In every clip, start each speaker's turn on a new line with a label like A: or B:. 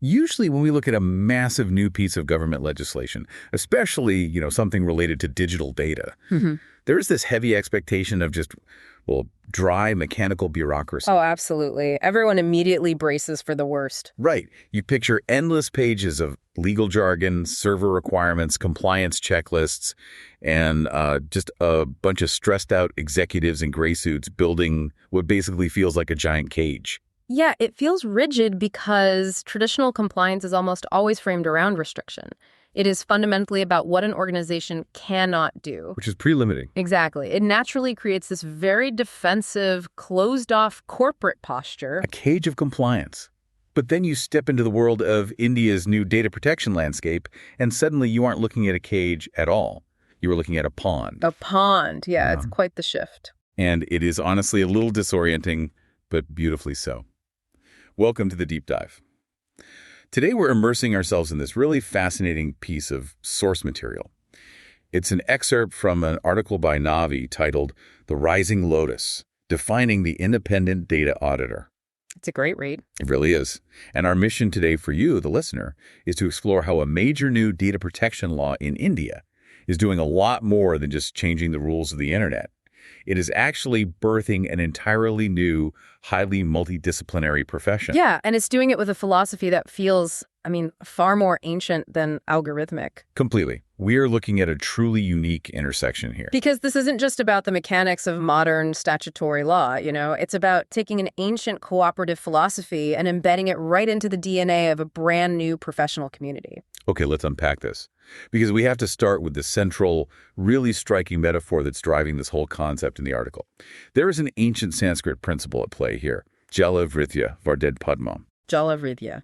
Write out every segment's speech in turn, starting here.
A: Usually when we look at a massive new piece of government legislation, especially, something related to digital data, there's this heavy expectation of just, dry mechanical bureaucracy.
B: Oh, absolutely. Everyone immediately braces for the worst.
A: Right. You picture endless pages of legal jargon, server requirements, compliance checklists, and just a bunch of stressed out executives in gray suits building what basically feels like a giant cage.
B: Yeah, it feels rigid because traditional compliance is almost always framed around restriction. It is fundamentally about what an organization cannot do.
A: Which is pretty limiting.
B: Exactly. It naturally creates this very defensive, closed-off corporate posture.
A: A cage of compliance. But then you step into the world of India's new data protection landscape, and suddenly you aren't looking at a cage at all. You were looking at a pond.
B: A pond. Yeah, it's quite the shift.
A: And it is honestly a little disorienting, but beautifully so. Welcome to the Deep Dive. Today we're immersing ourselves in this really fascinating piece of source material. It's an excerpt from an article by Naavi titled "The Rising Lotus, Defining the Independent Data Auditor."
B: It's a great read.
A: It really is. And our mission today for you, the listener, is to explore how a major new data protection law in India is doing a lot more than just changing the rules of the internet. It is actually birthing an entirely new, highly multidisciplinary profession.
B: Yeah, and it's doing it with a philosophy that feels, far more ancient than algorithmic.
A: Completely. We're looking at a truly unique intersection here.
B: Because this isn't just about the mechanics of modern statutory law, It's about taking an ancient cooperative philosophy and embedding it right into the DNA of a brand new professional community.
A: Okay, let's unpack this. Because we have to start with the central, really striking metaphor that's driving this whole concept in the article. There is an ancient Sanskrit principle at play here. Jala Vritya Vardet Padmam.
B: Jala Vritya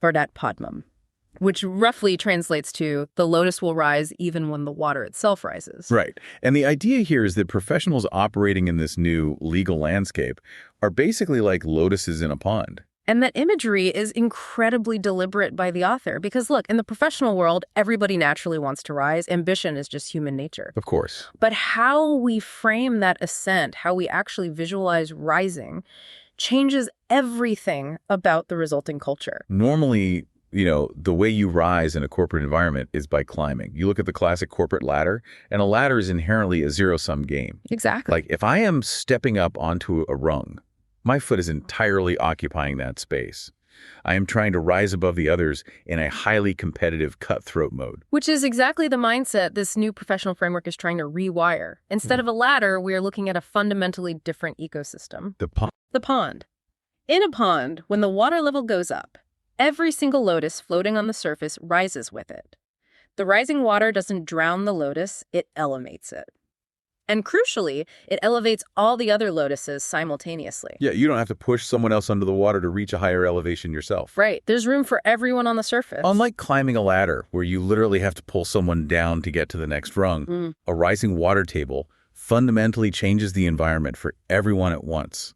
B: Vardet Padmam, which roughly translates to the lotus will rise even when the water itself rises.
A: Right. And the idea here is that professionals operating in this new legal landscape are basically like lotuses in a pond.
B: And that imagery is incredibly deliberate by the author because, look, in the professional world, everybody naturally wants to rise. Ambition is just human nature.
A: Of course.
B: But how we frame that ascent, how we actually visualize rising, changes everything about the resulting culture.
A: Normally, the way you rise in a corporate environment is by climbing. You look at the classic corporate ladder, and a ladder is inherently a zero-sum game.
B: Exactly.
A: Like if I am stepping up onto a rung, my foot is entirely occupying that space. I am trying to rise above the others in a highly competitive cutthroat mode.
B: Which is exactly the mindset this new professional framework is trying to rewire. Instead of a ladder, we are looking at a fundamentally different ecosystem.
A: The pond.
B: The pond. In a pond, when the water level goes up, every single lotus floating on the surface rises with it. The rising water doesn't drown the lotus, it elevates it. And crucially, it elevates all the other lotuses simultaneously.
A: Yeah, you don't have to push someone else under the water to reach a higher elevation yourself.
B: Right. There's room for everyone on the surface.
A: Unlike climbing a ladder, where you literally have to pull someone down to get to the next rung, a rising water table fundamentally changes the environment for everyone at once.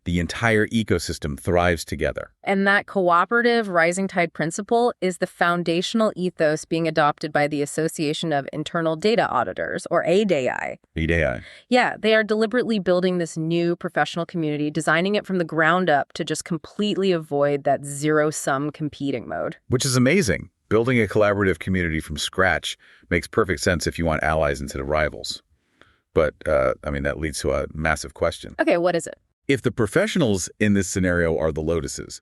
A: The entire ecosystem thrives together.
B: And that cooperative rising tide principle is the foundational ethos being adopted by the Association of Internal Data Auditors, or ADAI.
A: ADAI.
B: Yeah, they are deliberately building this new professional community, designing it from the ground up to just completely avoid that zero-sum competing mode.
A: Which is amazing. Building a collaborative community from scratch makes perfect sense if you want allies instead of rivals. But, that leads to a massive question.
B: Okay, what is it?
A: If the professionals in this scenario are the lotuses,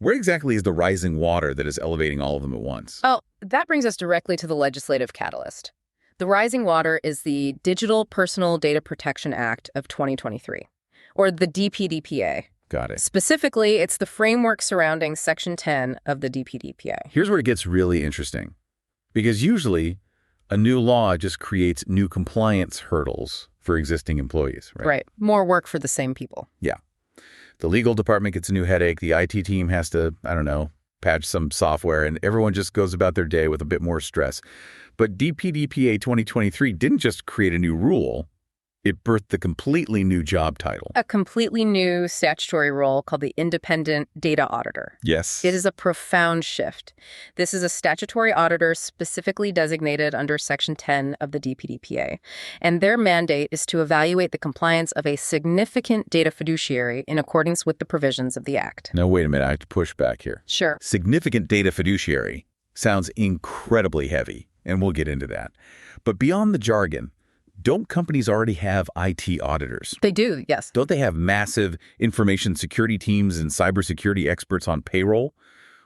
A: where exactly is the rising water that is elevating all of them at once?
B: Oh, that brings us directly to the legislative catalyst. The rising water is the Digital Personal Data Protection Act of 2023, or the DPDPA.
A: Got it.
B: Specifically, it's the framework surrounding Section 10 of the DPDPA.
A: Here's where it gets really interesting. Because usually, a new law just creates new compliance hurdles for existing employees, right?
B: Right. More work for the same people.
A: Yeah. The legal department gets a new headache. The IT team has to, patch some software, and everyone just goes about their day with a bit more stress. But DPDPA 2023 didn't just create a new rule. it birthed the completely new job title.
B: A completely new statutory role called the Independent Data Auditor.
A: Yes.
B: It is a profound shift. This is a statutory auditor specifically designated under Section 10 of the DPDPA, and their mandate is to evaluate the compliance of a significant data fiduciary in accordance with the provisions of the Act.
A: Now, wait a minute. I have to push back here.
B: Sure.
A: Significant data fiduciary sounds incredibly heavy, and we'll get into that. But beyond the jargon, don't companies already have IT auditors?
B: They do, yes.
A: Don't they have massive information security teams and cybersecurity experts on payroll?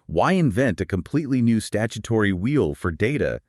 A: Why invent a completely new statutory wheel for data?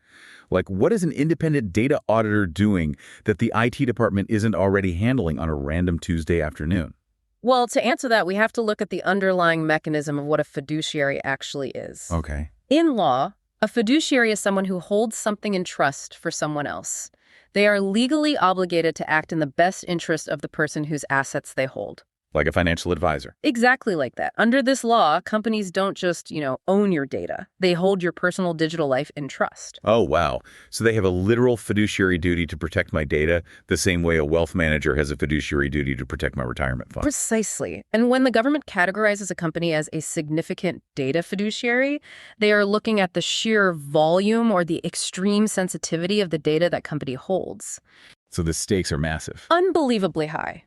A: Like, what is an independent data auditor doing that the IT department isn't already handling on a random Tuesday afternoon?
B: Well, to answer that, we have to look at the underlying mechanism of what a fiduciary actually is.
A: Okay.
B: In law, a fiduciary is someone who holds something in trust for someone else. They are legally obligated to act in the best interest of the person whose assets they hold.
A: Like a financial advisor.
B: Exactly like that. Under this law, companies don't just, own your data. They hold your personal digital life in trust.
A: Oh, wow. So they have a literal fiduciary duty to protect my data the same way a wealth manager has a fiduciary duty to protect my retirement fund.
B: Precisely. And when the government categorizes a company as a significant data fiduciary, they are looking at the sheer volume or the extreme sensitivity of the data that company holds.
A: So the stakes are massive.
B: Unbelievably high.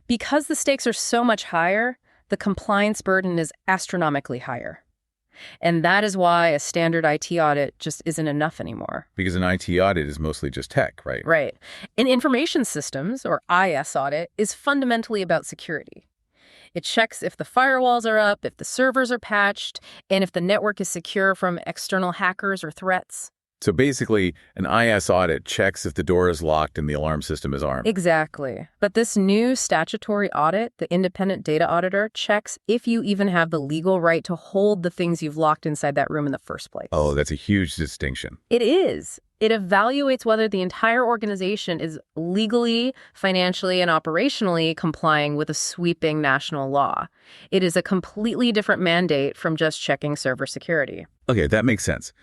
B: Because the stakes are so much higher, the compliance burden is astronomically higher. And that is why a standard IT audit just isn't enough anymore.
A: Because an IT audit is mostly just tech, right?
B: Right. An information systems, or IS audit, is fundamentally about security. It checks if the firewalls are up, if the servers are patched, and if the network is secure from external hackers or threats.
A: So basically, an IS audit checks if the door is locked and the alarm system is armed.
B: Exactly. But this new statutory audit, the Independent Data Auditor, checks if you even have the legal right to hold the things you've locked inside that room in the first place.
A: Oh, that's a huge distinction.
B: It is. It evaluates whether the entire organization is legally, financially, and operationally complying with a sweeping national law. It is a completely different mandate from just checking server security.
A: Okay, that makes sense.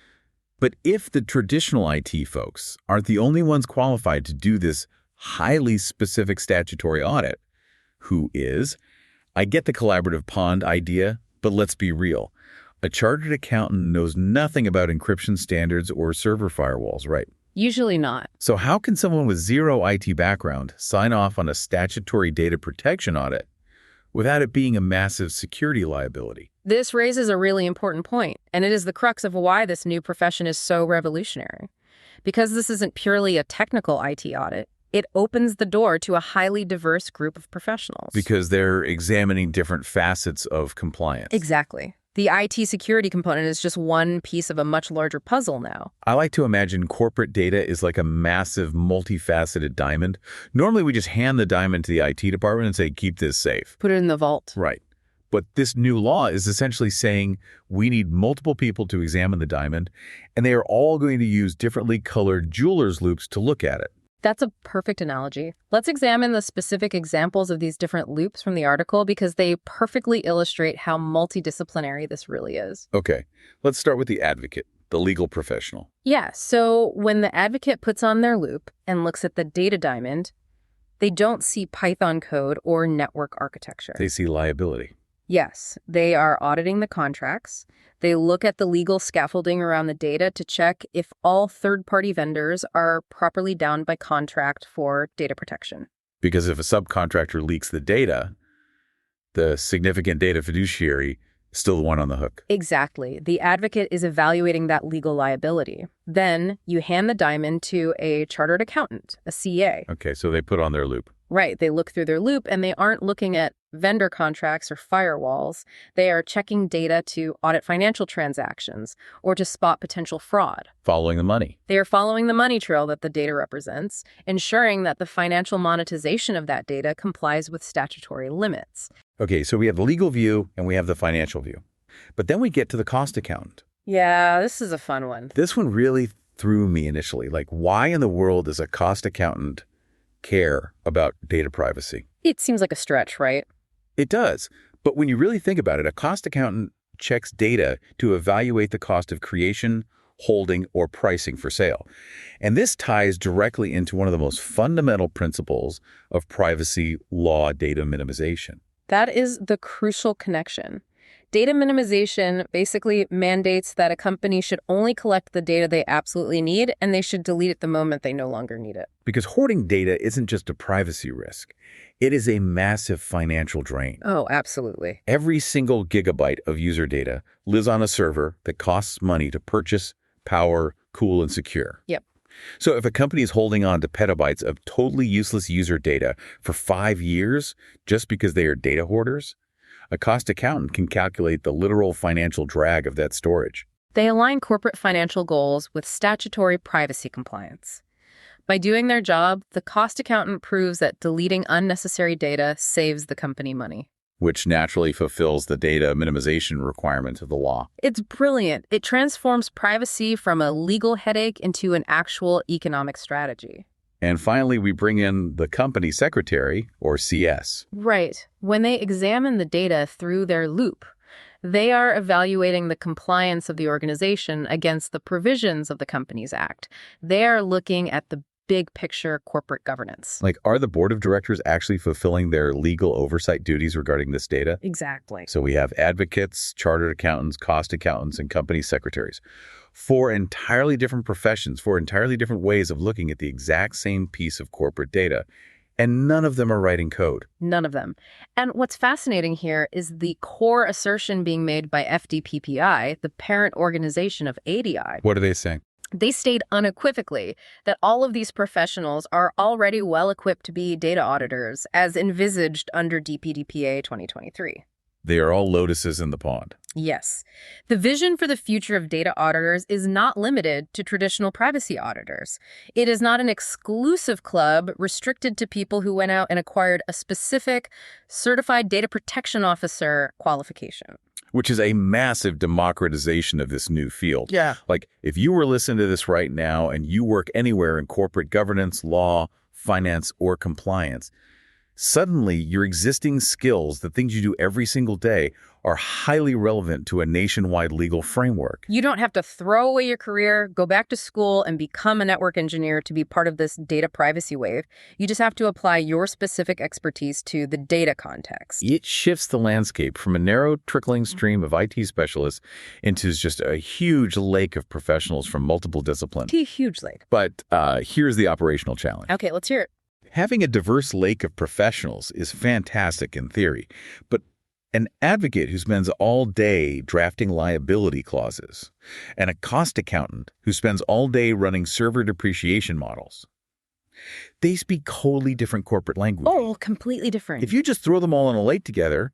A: But if the traditional IT folks aren't the only ones qualified to do this highly specific statutory audit, who is? I get the collaborative pond idea, but let's be real. A chartered accountant knows nothing about encryption standards or server firewalls, right?
B: Usually not.
A: So how can someone with zero IT background sign off on a statutory data protection audit without it being a massive security liability?
B: This raises a really important point, and it is the crux of why this new profession is so revolutionary. Because this isn't purely a technical IT audit, it opens the door to a highly diverse group of professionals.
A: Because they're examining different facets of compliance.
B: Exactly. The IT security component is just one piece of a much larger puzzle now.
A: I like to imagine corporate data is like a massive, multifaceted diamond. Normally, we just hand the diamond to the IT department and say, keep this safe.
B: Put it in the vault.
A: Right. But this new law is essentially saying we need multiple people to examine the diamond, and they are all going to use differently colored jeweler's loupes to look at it.
B: That's a perfect analogy. Let's examine the specific examples of these different loupes from the article because they perfectly illustrate how multidisciplinary this really is.
A: Okay, let's start with the advocate, the legal professional.
B: Yeah, so when the advocate puts on their loupe and looks at the data diamond, they don't see Python code or network architecture.
A: They see liability.
B: Yes, they are auditing the contracts. They look at the legal scaffolding around the data to check if all third-party vendors are properly bound by contract for data protection.
A: Because if a subcontractor leaks the data, the significant data fiduciary is still the one on the hook.
B: Exactly. The advocate is evaluating that legal liability. Then you hand the diamond to a chartered accountant, a CA.
A: Okay, so they put on their loupe.
B: Right. They look through their loupe and they aren't looking at vendor contracts or firewalls. They are checking data to audit financial transactions or to spot potential fraud.
A: Following the money.
B: They are following the money trail that the data represents, ensuring that the financial monetization of that data complies with statutory limits.
A: Okay, so we have the legal view and we have the financial view. But then we get to the cost accountant.
B: Yeah, this is a fun one.
A: This one really threw me initially. Like, why in the world does a cost accountant care about data privacy?
B: It seems like a stretch, right?
A: It does. But when you really think about it, a cost accountant checks data to evaluate the cost of creation, holding, or pricing for sale. And this ties directly into one of the most fundamental principles of privacy law data minimization.
B: That is the crucial connection. Data minimization basically mandates that a company should only collect the data they absolutely need, and they should delete it the moment they no longer need it.
A: Because hoarding data isn't just a privacy risk. It is a massive financial drain.
B: Oh, absolutely.
A: Every single gigabyte of user data lives on a server that costs money to purchase, power, cool, and secure.
B: Yep.
A: So if a company is holding on to petabytes of totally useless user data for 5 years just because they are data hoarders, a cost accountant can calculate the literal financial drag of that storage.
B: They align corporate financial goals with statutory privacy compliance. By doing their job, the cost accountant proves that deleting unnecessary data saves the company money.
A: Which naturally fulfills the data minimization requirement of the law.
B: It's brilliant. It transforms privacy from a legal headache into an actual economic strategy.
A: And finally, we bring in the company secretary, or CS.
B: Right. When they examine the data through their loop, they are evaluating the compliance of the organization against the provisions of the Companies Act. They are looking at the big picture corporate governance.
A: Like, are the board of directors actually fulfilling their legal oversight duties regarding this data?
B: Exactly.
A: So we have advocates, chartered accountants, cost accountants, and company secretaries. 4 entirely different professions, 4 entirely different ways of looking at the exact same piece of corporate data. And none of them are writing code.
B: None of them. And what's fascinating here is the core assertion being made by FDPPI, the parent organization of ADI.
A: What are they saying?
B: They state unequivocally that all of these professionals are already well equipped to be data auditors, as envisaged under DPDPA 2023.
A: They are all lotuses in the pond.
B: Yes. The vision for the future of data auditors is not limited to traditional privacy auditors. It is not an exclusive club restricted to people who went out and acquired a specific certified data protection officer qualification.
A: Which is a massive democratization of this new field.
B: Yeah.
A: Like, if you were listening to this right now and you work anywhere in corporate governance, law, finance, or compliance, suddenly your existing skills, the things you do every single day, are highly relevant to a nationwide legal framework.
B: You don't have to throw away your career, go back to school, and become a network engineer to be part of this data privacy wave. You just have to apply your specific expertise to the data context.
A: It shifts the landscape from a narrow, trickling stream of IT specialists into just a huge lake of professionals from multiple disciplines.
B: A huge lake.
A: But here's the operational challenge.
B: Okay, let's hear it.
A: Having a diverse lake of professionals is fantastic in theory, but an advocate who spends all day drafting liability clauses, and a cost accountant who spends all day running server depreciation models, they speak wholly different corporate language.
B: Oh, completely different.
A: If you just throw them all in a lake together,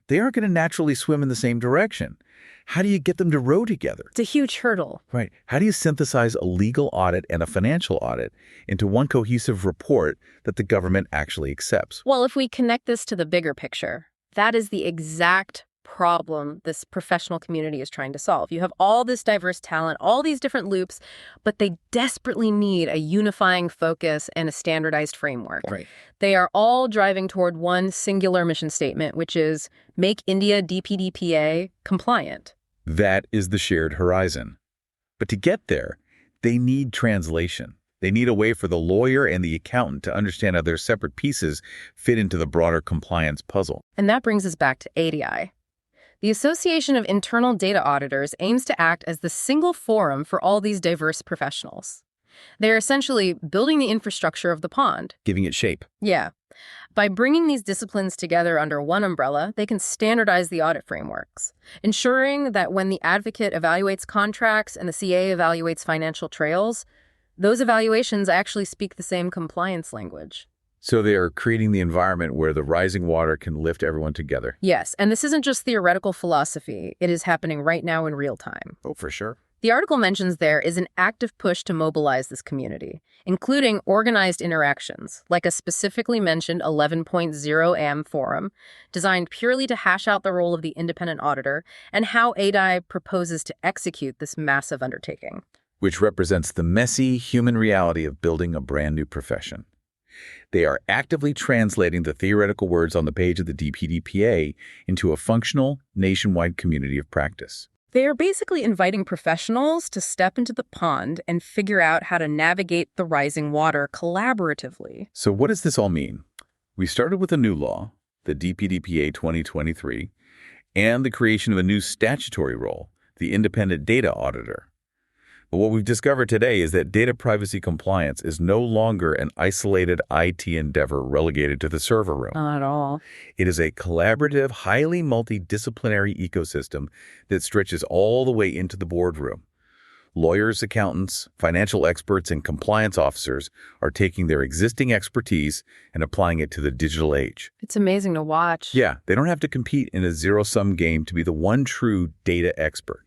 A: they aren't going to naturally swim in the same direction. How do you get them to row together?
B: It's a huge hurdle.
A: Right. How do you synthesize a legal audit and a financial audit into one cohesive report that the government actually accepts?
B: Well, if we connect this to the bigger picture, that is the exact problem this professional community is trying to solve. You have all this diverse talent, all these different loops, but they desperately need a unifying focus and a standardized framework.
A: Right.
B: They are all driving toward one singular mission statement, which is make India DPDPA compliant.
A: That is the shared horizon. But to get there, they need translation. They need a way for the lawyer and the accountant to understand how their separate pieces fit into the broader compliance puzzle.
B: And that brings us back to ADI. The Association of Internal Data Auditors aims to act as the single forum for all these diverse professionals. They're essentially building the infrastructure of the pond.
A: Giving it shape.
B: Yeah. By bringing these disciplines together under one umbrella, they can standardize the audit frameworks, ensuring that when the advocate evaluates contracts and the CA evaluates financial trails, those evaluations actually speak the same compliance language.
A: So they are creating the environment where the rising water can lift everyone together.
B: Yes, and this isn't just theoretical philosophy. It is happening right now in real time.
A: Oh, for sure.
B: The article mentions there is an active push to mobilize this community, including organized interactions, like a specifically mentioned 11.0 AM forum, designed purely to hash out the role of the independent auditor and how ADI proposes to execute this massive undertaking.
A: Which represents the messy human reality of building a brand new profession. They are actively translating the theoretical words on the page of the DPDPA into a functional, nationwide community of practice.
B: They are basically inviting professionals to step into the pond and figure out how to navigate the rising water collaboratively.
A: So what does this all mean? We started with a new law, the DPDPA 2023, and the creation of a new statutory role, the Independent Data Auditor. But what we've discovered today is that data privacy compliance is no longer an isolated IT endeavor relegated to the server room.
B: Not at all.
A: It is a collaborative, highly multidisciplinary ecosystem that stretches all the way into the boardroom. Lawyers, accountants, financial experts, and compliance officers are taking their existing expertise and applying it to the digital age.
B: It's amazing to watch.
A: Yeah, they don't have to compete in a zero-sum game to be the one true data expert.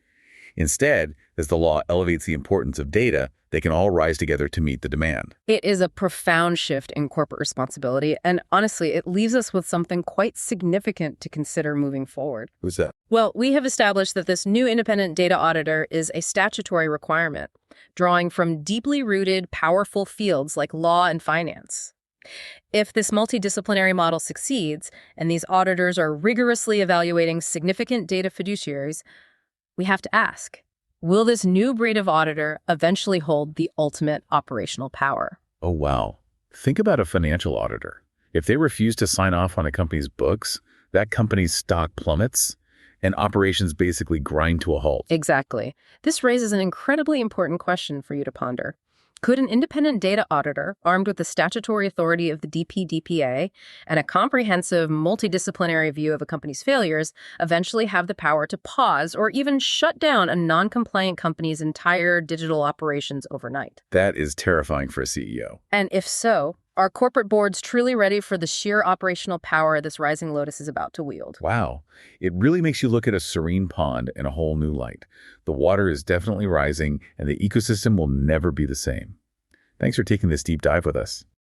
A: Instead, as the law elevates the importance of data, they can all rise together to meet the demand.
B: It is a profound shift in corporate responsibility, and honestly, it leaves us with something quite significant to consider moving forward.
A: Who's that?
B: Well, we have established that this new independent data auditor is a statutory requirement, drawing from deeply rooted, powerful fields like law and finance. If this multidisciplinary model succeeds, and these auditors are rigorously evaluating significant data fiduciaries, we have to ask, will this new breed of auditor eventually hold the ultimate operational power?
A: Oh, wow. Think about a financial auditor. If they refuse to sign off on a company's books, that company's stock plummets, and operations basically grind to a halt.
B: Exactly. This raises an incredibly important question for you to ponder. Could an independent data auditor, armed with the statutory authority of the DPDPA and a comprehensive multidisciplinary view of a company's failures, eventually have the power to pause or even shut down a non-compliant company's entire digital operations overnight?
A: That is terrifying for a CEO.
B: And if so, are corporate boards truly ready for the sheer operational power this rising lotus is about to wield?
A: Wow. It really makes you look at a serene pond in a whole new light. The water is definitely rising, and the ecosystem will never be the same. Thanks for taking this deep dive with us.